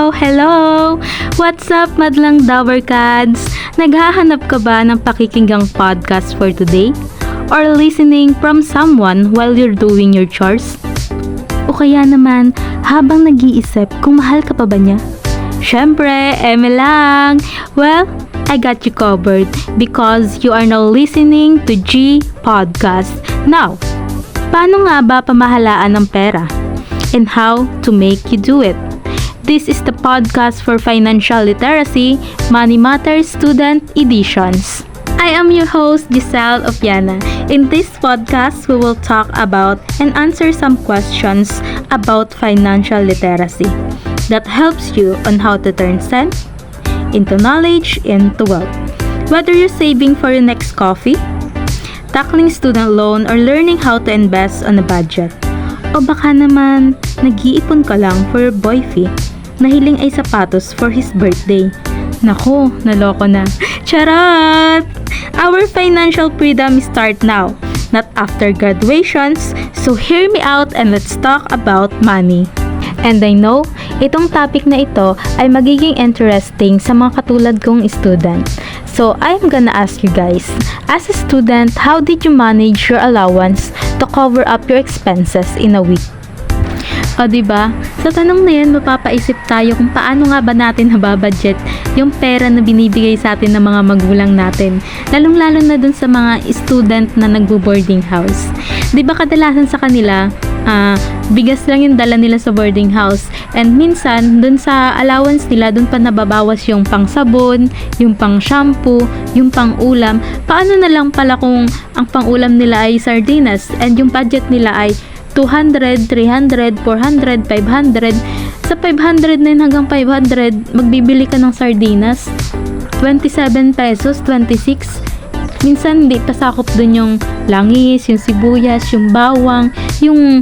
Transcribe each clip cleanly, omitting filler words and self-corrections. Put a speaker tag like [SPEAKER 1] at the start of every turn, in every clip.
[SPEAKER 1] Hello! What's up, madlang Dowercads? Naghahanap ka ba ng pakikinggang podcast for today? Or listening from someone while you're doing your chores? O kaya naman, habang nag-iisip kung mahal ka pa ba niya? Syempre, eme lang! Well, I got you covered because you are now listening to G Podcast. Now, paano nga ba pamahalaan ng pera? And how to make you do it? This is the podcast for financial literacy, Money Matters Student Editions. I am your host, Giselle Opiana. In this podcast, we will talk about and answer some questions about financial literacy that helps you on how to turn sense into knowledge into wealth. Whether you're saving for your next coffee, tackling student loan, or learning how to invest on a budget. O baka naman, nag-iipon ka lang for your boyfriend na hiling ay sapatos for his birthday. Naku, naloko na. Charot! Our financial freedom start now, not after graduations. So hear me out and let's talk about money. And I know, itong topic na ito ay magiging interesting sa mga katulad kong student. So I'm gonna ask you guys, as a student, how did you manage your allowance to cover up your expenses in a week? O diba? Sa tanong na yan, mapapaisip tayo kung paano nga ba natin nababudget yung pera na binibigay sa atin ng mga magulang natin. Lalong-lalo na dun sa mga student na nagbo-boarding house. Diba kadalasan sa kanila, bigas lang yung dala nila sa boarding house. And minsan, dun sa allowance nila, dun pa nababawas yung pang sabon, yung pang shampoo, yung pang ulam. Paano na lang pala kung ang pang ulam nila ay sardinas and yung budget nila ay 200, 300, 400, 500. Sa 500 na yun hanggang 500, magbibili ka ng sardinas. 27 pesos, 26. Minsan, hindi pa sakop dun yung langis, yung sibuyas, yung bawang, yung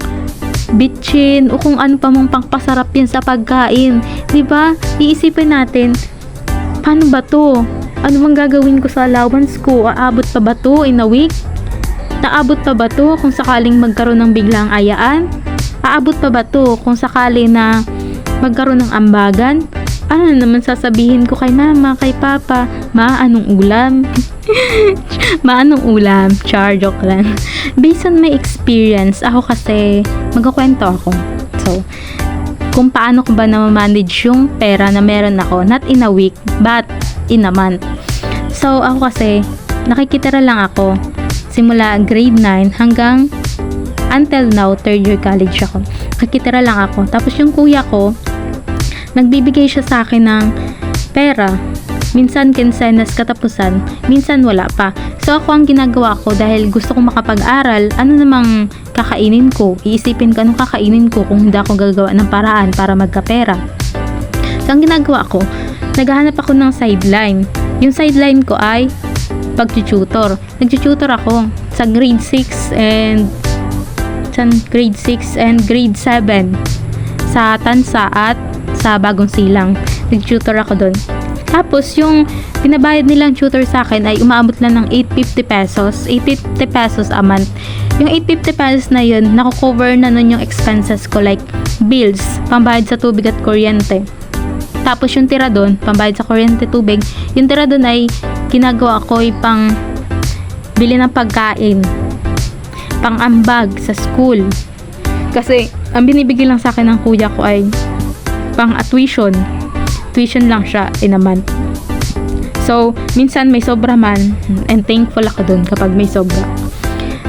[SPEAKER 1] bitchin, o kung ano pa mong pangpasarap yan sa pagkain. Diba? Iisipin natin, paano ba to? Ano bang gagawin ko sa allowance ko? Aabot pa ba to in a week? Naabot pa ba to kung sakaling magkaroon ng biglang ayaan? Aabot pa ba to kung sakali na magkaroon ng ambagan? Ano na naman sasabihin ko kay mama, kay papa? Ma, anong ulam? Ma, anong ulam? Char, joke lang. Based on my experience, ako kasi, magkakwento ako. So, kung paano ko ba na-manage yung pera na meron ako, not in a week, but in a month. So, ako kasi, nakikitira lang ako simula grade 9 hanggang until now, third year college ako. Nakikitira lang ako. Tapos yung kuya ko, nagbibigay siya sa akin ng pera. Minsan kinsenas katapusan, minsan wala pa. So ako ang ginagawa ko dahil gusto kong makapag-aral, ano namang kakainin ko? Iisipin ko anong kakainin ko kung hindi ako gagawa ng paraan para magkapera. So ang ginagawa ko, naghahanap ako ng sideline. Yung sideline ko ay pag-tutor. Nag-tutor ako sa grade 6 and grade 7 sa Tansa at sa Bagong Silang. Nag-tutor ako doon. Tapos yung pinabayad nilang tutor sa akin ay umaabot lang ng 850 pesos. 850 pesos a month. Yung 850 pesos na yun, nako-cover na nun yung expenses ko like bills, pambayad sa tubig at kuryente. Tapos yung tira doon, pambayad sa kuryente, tubig, yung tira doon ay ginagawa ko ay pang bili ng pagkain, pang ambag sa school. Kasi ang binibigay lang sa akin ng kuya ko ay pang tuition. Tuition lang siya in a month. So, minsan may sobra man and thankful ako doon kapag may sobra.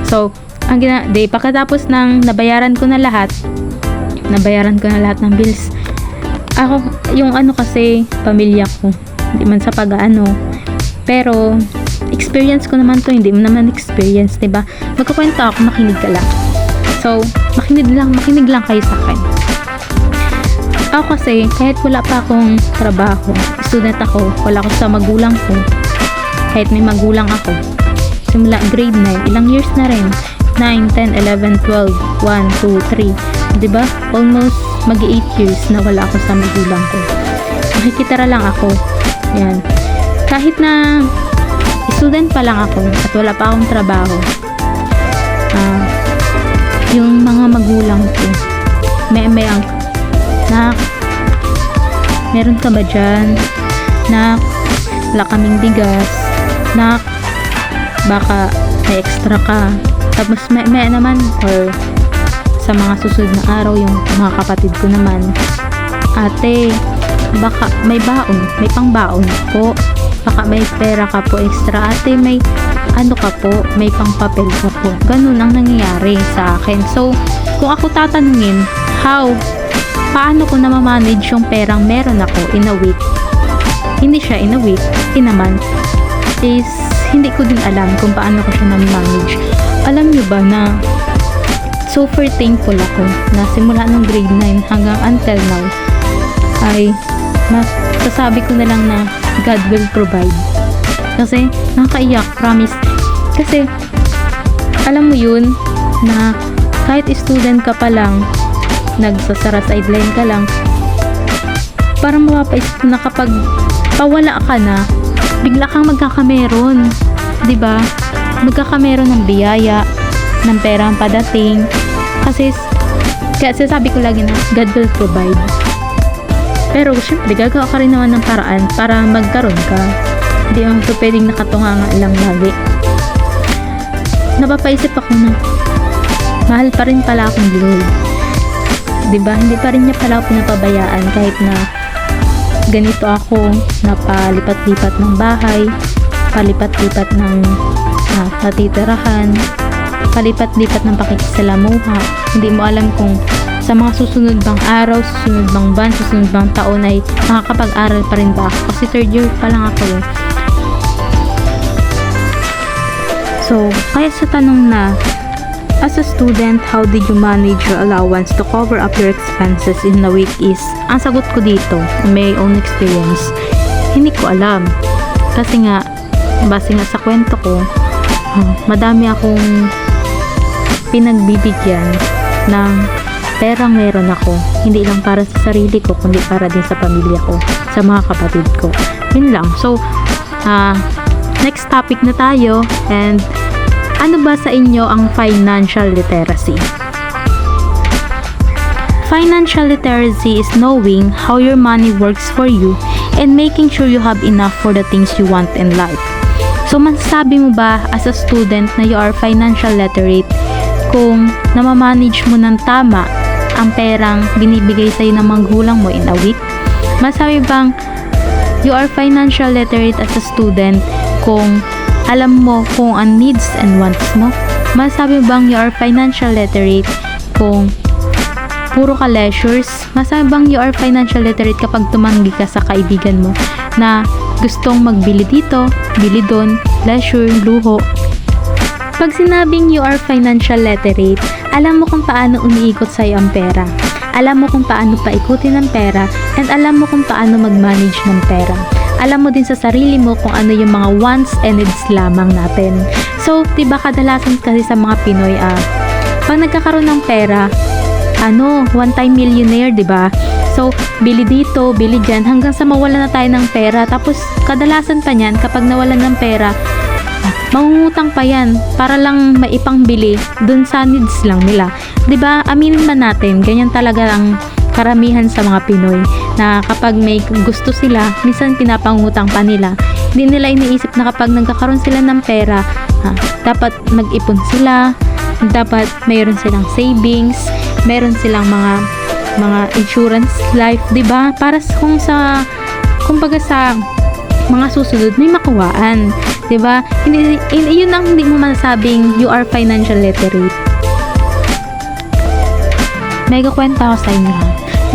[SPEAKER 1] So, pagkatapos ng nabayaran ko na lahat ng bills. Ako, yung kasi, pamilya ko. Hindi man sa pag-ano. Pero, experience ko naman to, hindi mo naman experience, diba? Magkukwento ako, makinig ka lang. So, makinig lang kayo sa akin. Ako kasi, kahit wala pa akong trabaho, student ako, wala ako sa magulang ko, kahit may magulang ako, simula grade 9, ilang years na rin, 9, 10, 11, 12, 1, 2, 3, diba? Almost mag-8 years na wala ako sa magulang ko. Makikitara lang ako. Yan. Kahit na student pa lang ako at wala pa akong trabaho, yung mga magulang ko, may ang meron ka ba dyan? Nak, wala kaming bigas. Nak, baka may extra ka. Tapos may naman, or sa mga susunod na araw, yung mga kapatid ko naman, ate, baka may baon, may pang baon po. Baka may pera ka po extra, ate, may ano ka po, may pang papel ka po. Ganun ang nangyayari sa akin. So, kung ako tatanungin, paano ko na ma-manage yung perang meron ako in a week? Hindi siya in a week, in a month, is hindi ko din alam kung paano ko siya na-manage. Alam nyo ba na super thankful ako na simula nung grade 9 hanggang until now ay masasabi ko na lang na God will provide. Kasi nakakaiyak, promise. Kasi alam mo yun na kahit student ka pa lang, nagsasara sideline ka lang, parang mapapaisip na kapag pawala ka na, bigla kang magkakameron, 'di ba? Magkakameron ng biyaya, ng perang padating. Kasi sabi ko lagi na God will provide. Pero syempre gagawa ka rin naman ng paraan para magkaroon ka. Hindi mo pwedeng nakatunganga lang lagi. Napapaisip ako na mahal pa rin pala akong Lord. 'Di ba? Hindi pa rin niya pala ako pinapabayaan kahit na ganito ako, napalipat-lipat ng bahay, palipat-lipat ng natitirahan, palipat-lipat ng pakikisalamuha. Hindi mo alam kung sa mga susunod bang araw, susunod bang buwan, susunod bang taon ay makakapag-aral pa rin ba ako? Kasi third year pa lang ako eh. So, kaya sa tanong na, as a student, how did you manage your allowance to cover up your expenses in a week is, ang sagot ko dito, may own experience, hindi ko alam. Kasi nga, base nga sa kwento ko, madami akong pinagbibigyan ng perang meron ako. Hindi lang para sa sarili ko, kundi para din sa pamilya ko, sa mga kapatid ko. Yun lang. So, next topic na tayo. And, ano ba sa inyo ang financial literacy? Financial literacy is knowing how your money works for you and making sure you have enough for the things you want in life. So, masasabi mo ba as a student na you are financial literate kung namamanage mo ng tama ang perang binibigay sa'yo ng magulang mo in a week? Masasabi bang you are financial literate as a student kung alam mo kung ang needs and wants mo? Masasabi bang you are financial literate kung puro ka leisures? Masasabi bang you are financial literate kapag tumanggi ka sa kaibigan mo na gustong magbili dito, bili doon, leisure, luho? Pag sinabing you are financial literate, alam mo kung paano umiikot sa'yo ang pera. Alam mo kung paano paikutin ang pera, and alam mo kung paano mag-manage ng pera. Alam mo din sa sarili mo kung ano yung mga wants and needs lamang natin. So, diba kadalasan kasi sa mga Pinoy, pag nagkakaroon ng pera, one-time millionaire, diba? So, bili dito, bili dyan, hanggang sa mawala na tayo ng pera. Tapos, kadalasan pa niyan, kapag nawalan ng pera, mangungutang pa yan para lang maipangbili dun sa needs lang nila. 'Di ba? Aminin man natin, ganyan talaga ang karamihan sa mga Pinoy na kapag may gusto sila, minsan pinapangutang pa nila. Hindi nila iniisip na kapag nagkakaroon sila ng pera, dapat mag-ipon sila, dapat mayroon silang savings, mayroon silang mga insurance life, 'di ba? Para kumbaga sa mga susunod may makuhaan. 'Di ba? Yun ang hindi mo masabing you are financial literate. May kukwento ako sa inyo.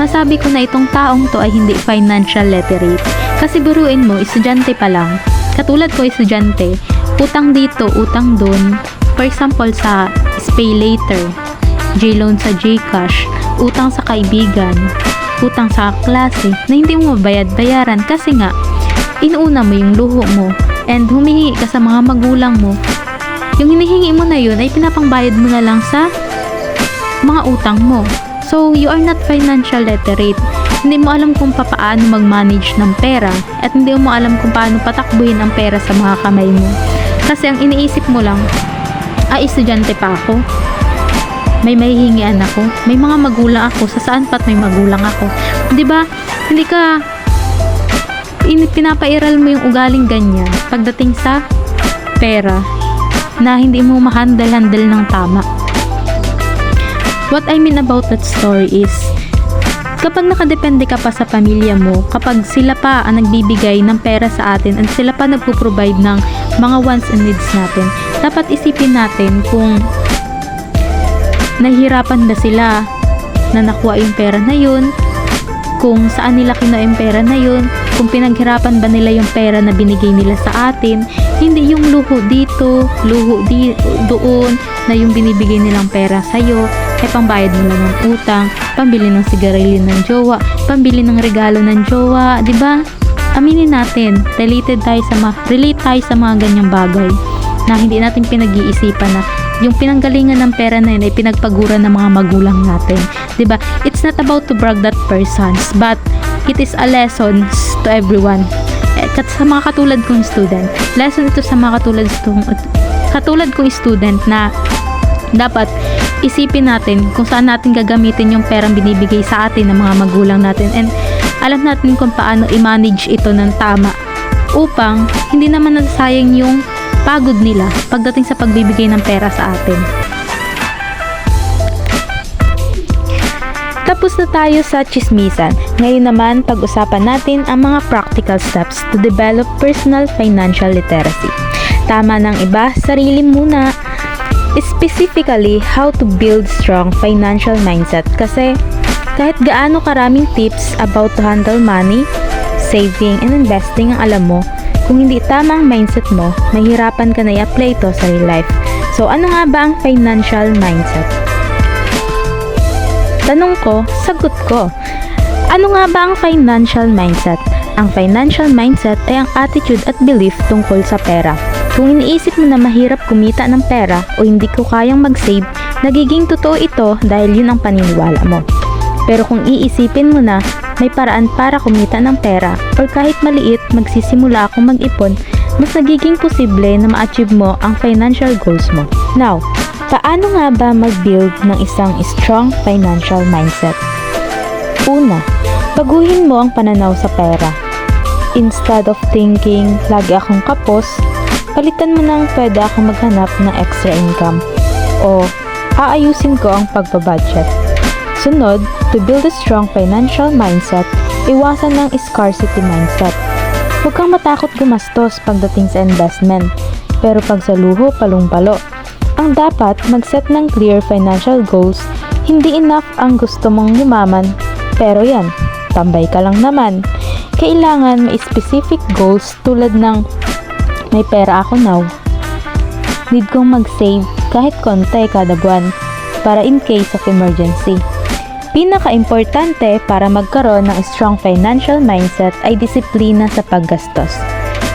[SPEAKER 1] Masabi ko na itong taong to ay hindi financial literate. Kasi buruin mo, estudyante pa lang. Katulad ko, estudyante, utang dito, utang doon. For example, sa Pay Later, J-loan sa Gcash, utang sa kaibigan, utang sa klase na hindi mo mabayad-bayaran kasi nga inuuna mo yung luho mo and humihingi ka sa mga magulang mo. Yung hinihingi mo na yun ay pinapangbayad mo na lang sa mga utang mo. So, you are not financial literate. Hindi mo alam kung paano mag-manage ng pera at hindi mo alam kung paano patakbuhin ang pera sa mga kamay mo. Kasi ang iniisip mo lang, estudyante pa ako. May mahihingian ako. May mga magulang ako. Sa saan pat may magulang ako. 'Di ba? Hindi ka pinapairal mo yung ugaling ganyan pagdating sa pera na hindi mo mahandle-handle ng tama. What I mean about that story is, kapag nakadepende ka pa sa pamilya mo, kapag sila pa ang nagbibigay ng pera sa atin and sila pa nagpo-provide ng mga wants and needs natin, dapat isipin natin kung nahihirapan ba sila na nakuha yung pera na yun, kung saan nila kinuha yung pera na yun, kung pinaghirapan ba nila yung pera na binigay nila sa atin, hindi yung luho dito, doon, na yung binibigay nilang pera sa'yo, ay pambayad mo lang ng utang, pambili ng sigarilyo ng jowa, pambili ng regalo ng jowa, di ba? Aminin natin, relate tayo sa mga ganyang bagay na hindi natin pinag-iisipan na yung pinanggalingan ng pera na yun ay pinagpagura ng mga magulang natin, di ba? It's not about to brag that persons, but it is a lesson to everyone. Sa mga katulad kong student, lesson ito sa mga katulad kong student na dapat isipin natin kung saan natin gagamitin yung perang binibigay sa atin ng mga magulang natin, and alam natin kung paano i-manage ito ng tama upang hindi naman nasayang yung pagod nila pagdating sa pagbibigay ng pera sa atin. Tapos na tayo sa chismisan. Ngayon naman, pag-usapan natin ang mga practical steps to develop personal financial literacy. Tama ng iba, sarili muna. Specifically, how to build strong financial mindset, kasi kahit gaano karaming tips about to handle money, saving, and investing ang alam mo, kung hindi tama ang mindset mo, mahirapan ka na i-apply ito sa real life. So, ano nga ba ang financial mindset? Tanong ko, sagot ko. Ano nga ba ang financial mindset? Ang financial mindset ay ang attitude at belief tungkol sa pera. Kung iniisip mo na mahirap kumita ng pera o hindi ko kayang mag-save, nagiging totoo ito dahil yun ang paniniwala mo. Pero kung iisipin mo na may paraan para kumita ng pera or kahit maliit magsisimula akong mag-ipon, mas nagiging posible na ma-achieve mo ang financial goals mo. Now, paano nga ba mag-build ng isang strong financial mindset? Una, baguhin mo ang pananaw sa pera. Instead of thinking, lagi akong kapos, palitan mo ng pwede akong maghanap ng extra income o aayusin ko ang pagbabudget. Sunod, to build a strong financial mindset, iwasan ng scarcity mindset. Huwag kang matakot gumastos pagdating sa investment, pero pag sa luho, palong-palo. Ang dapat, mag-set ng clear financial goals. Hindi enough ang gusto mong yumaman, pero yan, tambay ka lang naman. Kailangan may specific goals tulad ng may pera ako now. Need kong mag-save kahit konti kada buwan para in case of emergency. Pinaka-importante para magkaroon ng strong financial mindset ay disiplina sa paggastos.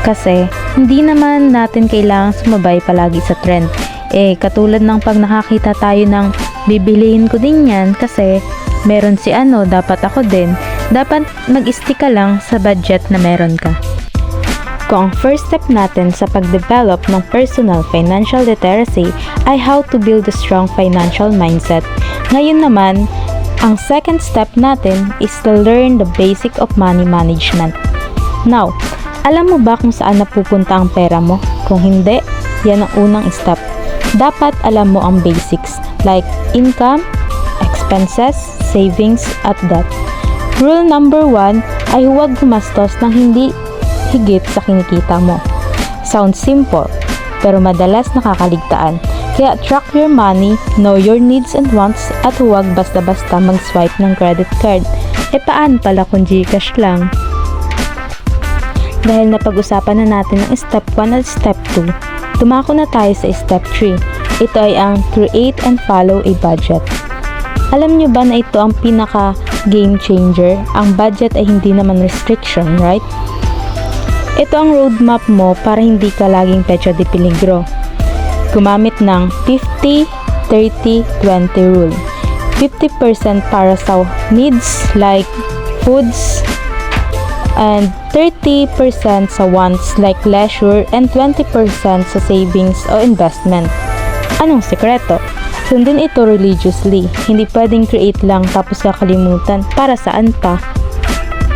[SPEAKER 1] Kasi hindi naman natin kailangang sumabay palagi sa trend. Katulad ng pag nakakita tayo ng bibilihin ko din yan kasi meron si ano, dapat ako din. Dapat mag-stick ka lang sa budget na meron ka. Kung ang first step natin sa pag-develop ng personal financial literacy ay how to build a strong financial mindset, ngayon naman, ang second step natin is to learn the basic of money management. Now, alam mo ba kung saan napupunta ang pera mo? Kung hindi, yan ang unang step. Dapat alam mo ang basics like income, expenses, savings, at debt. Rule number 1 ay huwag gumastos ng hindi higit sa kinikita mo. Sounds simple, pero madalas nakakaligtaan. Kaya track your money, know your needs and wants, at huwag basta-basta mag-swipe ng credit card. Paano pala kung Gcash lang? Dahil napag-usapan na natin ang step 1 at step 2, dumako na tayo sa step 3. Ito ay ang create and follow a budget. Alam nyo ba na ito ang pinaka game changer? Ang budget ay hindi naman restriction, right? Ito ang roadmap mo para hindi ka laging pecha de peligro. Gumamit ng 50-30-20 rule. 50% para sa needs like foods, and 30% sa wants like leisure, and 20% sa savings o investment. Anong sekreto? Sundin ito religiously. Hindi pwedeng create lang tapos kakalimutan. Para saan pa?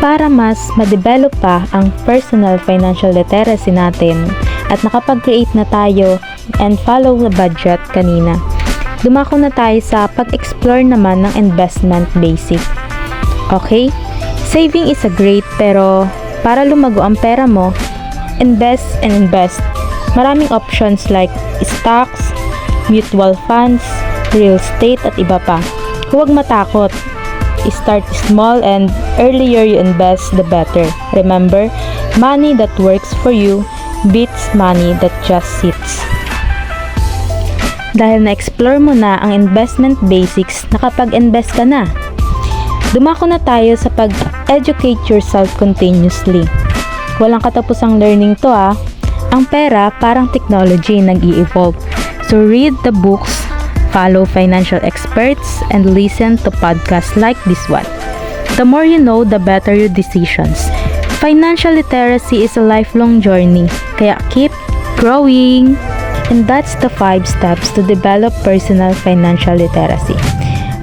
[SPEAKER 1] para mas ma-develop pa ang personal financial literacy natin at nakapag-create na tayo and follow the budget kanina, dumako na tayo sa pag-explore naman ng investment basic. Okay? Saving is a great, pero para lumago ang pera mo, invest and invest. Maraming options like stocks, mutual funds, real estate at iba pa. Huwag matakot. Start small and earlier you invest, the better. Remember, money that works for you beats money that just sits. Dahil na-explore mo na ang investment basics, nakapag-invest ka na. Dumako na tayo sa pag-educate yourself continuously. Walang katapusang learning to Ang pera parang technology nag-i-evolve. So read the books, follow financial experts, and listen to podcasts like this one. The more you know, the better your decisions. Financial literacy is a lifelong journey, kaya keep growing! And that's the 5 steps to develop personal financial literacy.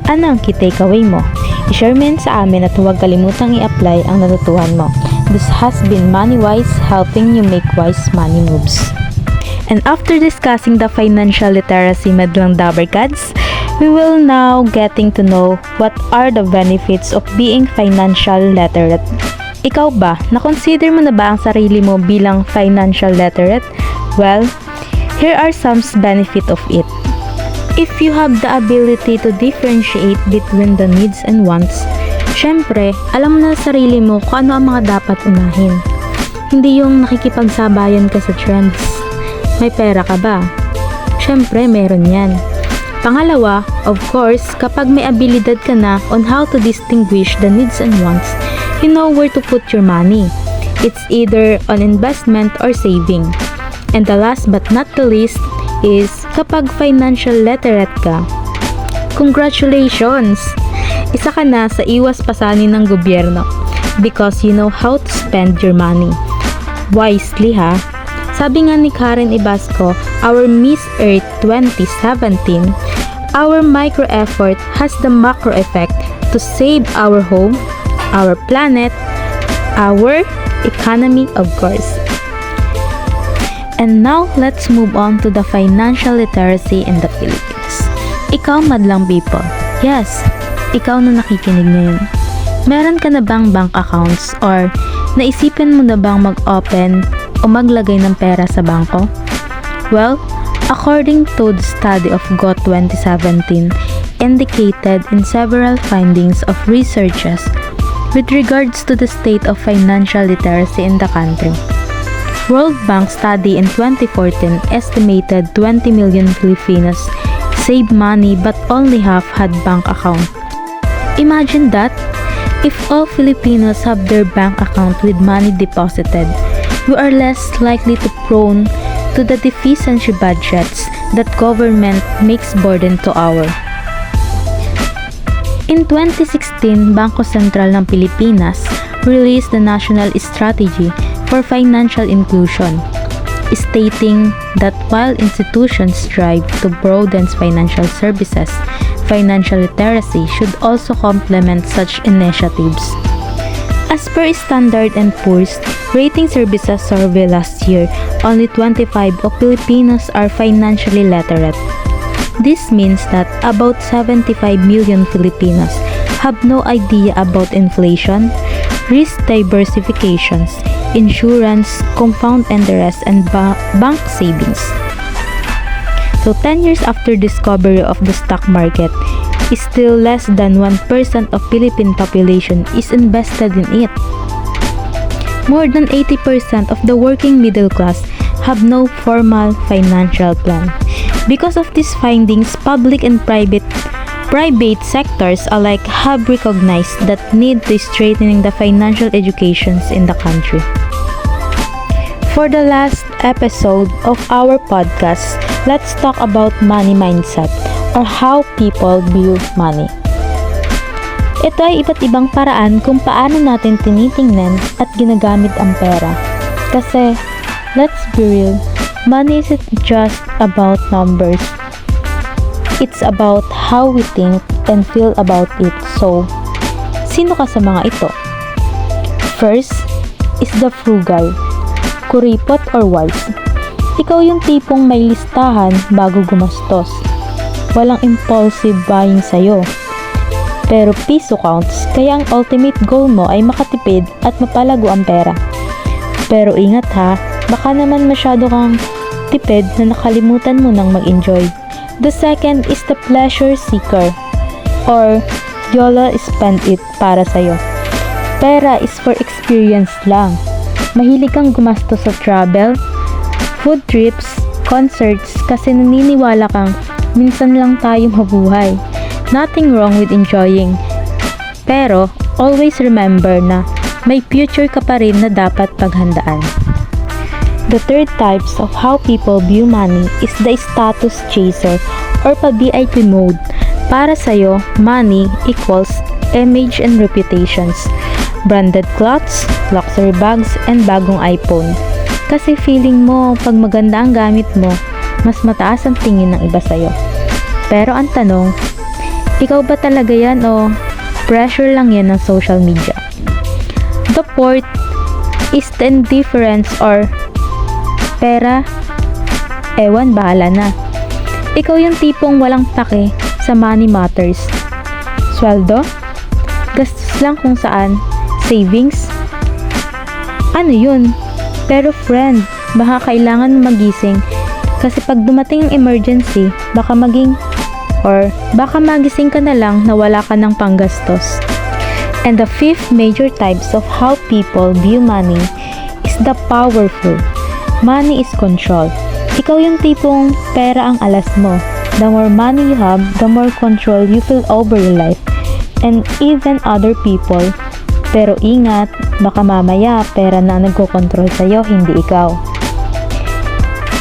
[SPEAKER 1] Ano ang key takeaway mo? I-share mo sa amin at huwag kalimutang i-apply ang natutuhan mo. This has been MoneyWise, helping you make wise money moves. And after discussing the financial literacy madlang Dabarkads, we will now getting to know what are the benefits of being financial literate. Ikaw ba, na-consider mo na ba ang sarili mo bilang financial literate? Well, here are some benefits of it. If you have the ability to differentiate between the needs and wants, syempre, alam mo na sa sarili mo kung ano ang mga dapat unahin. Hindi yung nakikipagsabayan ka sa trends. May pera ka ba? Syempre, meron yan. Pangalawa, of course, kapag may abilidad ka na on how to distinguish the needs and wants, you know where to put your money. It's either on investment or saving. And the last but not the least is kapag financial literate ka, congratulations! Isa ka na sa iwas pasanin ng gobyerno because you know how to spend your money. Wisely Sabi nga ni Karen Ibasco, our Miss Earth 2017, our micro effort has the macro effect to save our home, our planet, our economy, of course. And now, let's move on to the financial literacy in the Philippines. Ikaw, madlang people. Yes, ikaw na nakikinig ngayon. Meron ka na bang bank accounts or naisipin mo na bang mag-open o maglagay ng pera sa bangko? Well, according to the study of GOT 2017, indicated in several findings of researchers with regards to the state of financial literacy in the country. World Bank study in 2014 estimated 20 million Filipinos saved money but only half had bank account. Imagine that! If all Filipinos have their bank account with money deposited, we are less likely to prone to the deficiency budgets that government makes burden to our. In 2016, Bangko Sentral ng Pilipinas released the National Strategy for Financial Inclusion, stating that while institutions strive to broaden financial services, financial literacy should also complement such initiatives. As per Standard & Poor's Rating Services survey last year, only 25 of Filipinos are financially literate. This means that about 75 million Filipinos have no idea about inflation, risk diversifications, insurance, compound interest, and bank savings. So 10 years after discovery of the stock market, still less than 1% of Philippine population is invested in it. More than 80% of the working middle class have no formal financial plan. Because of these findings, public and private sectors alike have recognized that need to strengthening the financial educations in the country. For the last episode of our podcast, let's talk about money mindset or how people view money. Ito ay iba't ibang paraan kung paano natin tinitingnan at ginagamit ang pera. Kasi, let's be real, money isn't just about numbers. It's about how we think and feel about it. So, sino ka sa mga ito? First is the frugal, kuripot or wise. Ikaw yung tipong may listahan bago gumastos. Walang impulsive buying sa'yo. Pero piso counts, kaya ang ultimate goal mo ay makatipid at mapalago ang pera. Pero ingat ha, baka naman masyado kang tipid na nakalimutan mo nang mag-enjoy. The second is the pleasure seeker or YOLO spend it para sa'yo. Pera is for experience lang. Mahilig kang gumastos sa travel, food trips, concerts kasi naniniwala kang minsan lang tayo mabuhay. Nothing wrong with enjoying. Pero always remember na may future ka pa rin na dapat paghandaan. The third types of how people view money is the status chaser or pa-VIP mode. Para sa'yo, money equals image and reputations. Branded clothes, luxury bags, and bagong iPhone. Kasi feeling mo, pag maganda ang gamit mo, mas mataas ang tingin ng iba sa'yo. Pero ang tanong, ikaw ba talaga yan o pressure lang yan ng social media? The fourth is the indifference or pera, ewan, bahala na. Ikaw yung tipong walang pake sa money matters. Sweldo, gastos lang kung saan, savings, ano yun? Pero friend, baka kailangan magising kasi pag dumating ang emergency, baka magising ka na lang na wala ka ng panggastos. And the fifth major types of how people view money is the powerful. Money is control. Ikaw yung tipong pera ang alas mo. The more money you have, the more control you feel over your life and even other people. Pero ingat, baka mamaya pera na nagkokontrol sa'yo, hindi ikaw.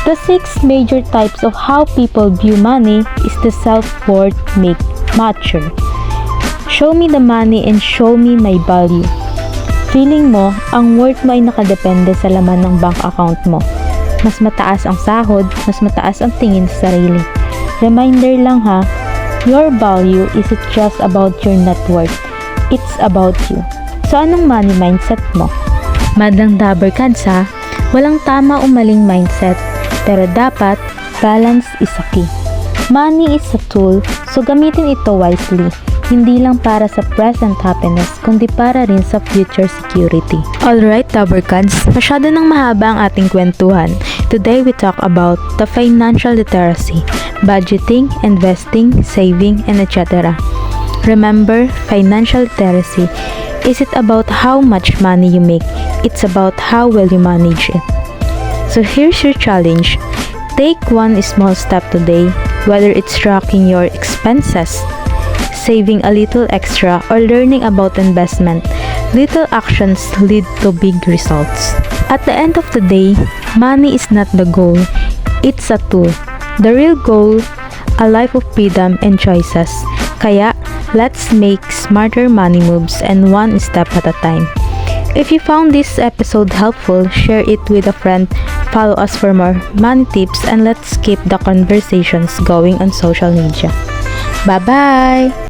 [SPEAKER 1] The six major types of how people view money is the self-worth mature. Show me the money and show me my value. Feeling mo, ang worth mo ay nakadepende sa laman ng bank account mo. Mas mataas ang sahod, mas mataas ang tingin sa sarili. Reminder lang ha, your value isn't just about your net worth. It's about you. So anong money mindset mo? Madlang Dabber Cards ha, walang tama o maling mindset. Pero dapat, balance is a key. Money is a tool, so gamitin ito wisely. Hindi lang para sa present happiness, kundi para rin sa future security. Alright, Dabber Cards, masyado nang mahaba ang ating kwentuhan. Today we talk about the financial literacy, budgeting, investing, saving, and etc. Remember, financial literacy isn't about how much money you make, it's about how well you manage it. So here's your challenge. Take one small step today, whether it's tracking your expenses, saving a little extra, or learning about investment. Little actions lead to big results. At the end of the day, money is not the goal, it's a tool. The real goal, a life of freedom and choices. Kaya, let's make smarter money moves and one step at a time. If you found this episode helpful, share it with a friend, follow us for more money tips, and let's keep the conversations going on social media. Bye-bye!